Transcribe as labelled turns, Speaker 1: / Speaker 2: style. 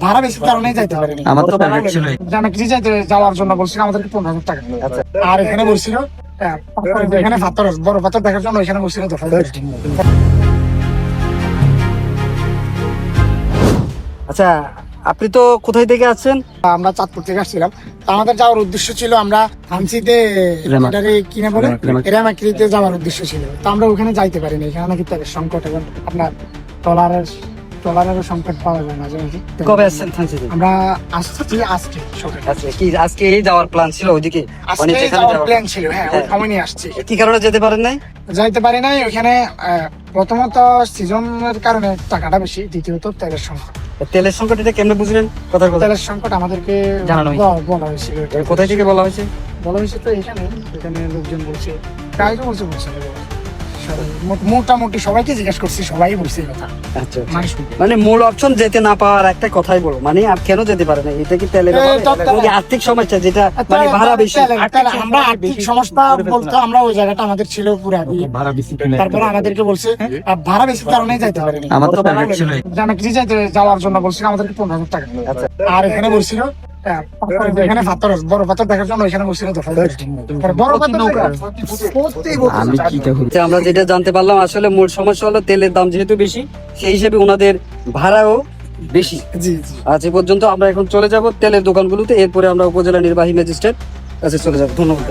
Speaker 1: ভাড়া বেশি কারণে যাইতে পারিনি।
Speaker 2: আমার তো টার্গেট ছিল
Speaker 1: জামাকিরি যাওয়ার জন্য বলছিল আমাদেরকে 15,000 টাকা। আর এখানে বলছিল এখানে পাথর বড় পাথর দেখার জন্য এখানে বলছিল 10,000 টাকা।
Speaker 2: আচ্ছা, আপনি তো কোথায় থেকে আসছেন?
Speaker 1: আমরা চাঁদপুর থেকে আসছিলাম। আমাদের যাওয়ার উদ্দেশ্য ছিল আমরা হামসিতে এটাকে কিনে বলে রেমাকিরিতে যাওয়ার উদ্দেশ্য ছিল। তো আমরা ওখানে যাইতে পারিনি, এখানে নাকি তেলের সংকট এবং আপনার ট্রলারের সংকট পাওয়া যায় মাঝে মাঝে।
Speaker 2: কবে আসছেন থানচিতে?
Speaker 1: আমরা আসছি আজকে সকালে।
Speaker 2: আচ্ছা, কি আজকে এই যাওয়ার প্ল্যান ছিল ওইদিকে?
Speaker 1: আজকে যাওয়ার প্ল্যান ছিল, হ্যাঁ, ওই সময় আসছি।
Speaker 2: কি কারণে যেতে পারেন নাই?
Speaker 1: যাইতে পারি নাই ওখানে। প্রথমত সিজনের কারণে টাকাটা বেশি, দ্বিতীয়ত তেলের সংকট।
Speaker 2: তেলের সংকট এটা কেমনে বুঝলেন? কথা
Speaker 1: তেলের সংকট আমাদেরকে
Speaker 2: জানানো
Speaker 1: বলা হয়েছিল।
Speaker 2: কোথায় থেকে বলা হয়েছে?
Speaker 1: বলা হয়েছে তো এখানে লোকজন বলছে, প্রায় বলছে মোটামুটি সবাইকে জিজ্ঞেস করছি, সবাই বলছে এই কথা।
Speaker 2: আচ্ছা, মানে মূল অপশন যেতে না পাওয়ার একটা কথাই বলো, মানে আর কেন যেতে পারে না? এটা কি তেলের আর্থিক সমস্যা, যেটা মানে ভাড়া বেশি?
Speaker 1: আমরা আর্থিক সমস্যা বলতে আমরা ওই জায়গাটা আমাদের ছিল পুরো ভাড়া বেশি, তারপরে আমাদেরকে বলছে ভাড়া বেশি কারণে যাইতে পারিনি।
Speaker 2: আমার তো টার্গেট ছিল
Speaker 1: জামাকিরি যাওয়ার জন্য বলছিল আমাদেরকে 15,000 টাকা। আর এখানে বলছিল এখানে বড় পাথর দেখার জন্য এখানে বলছিল 10,000 টাকা। বড় পাথর
Speaker 2: আমরা যেটা জানতে পারলাম, আসলে মূল সমস্যা হলো তেলের দাম যেহেতু বেশি, সেই হিসেবে ওনাদের ভাড়াও বেশি।
Speaker 1: জি।
Speaker 2: আজ এই পর্যন্ত। আমরা এখন চলে যাব তেলের দোকানগুলোতে, এরপরে আমরা উপজেলা নির্বাহী ম্যাজিস্ট্রেট কাছে চলে যাব। ধন্যবাদ।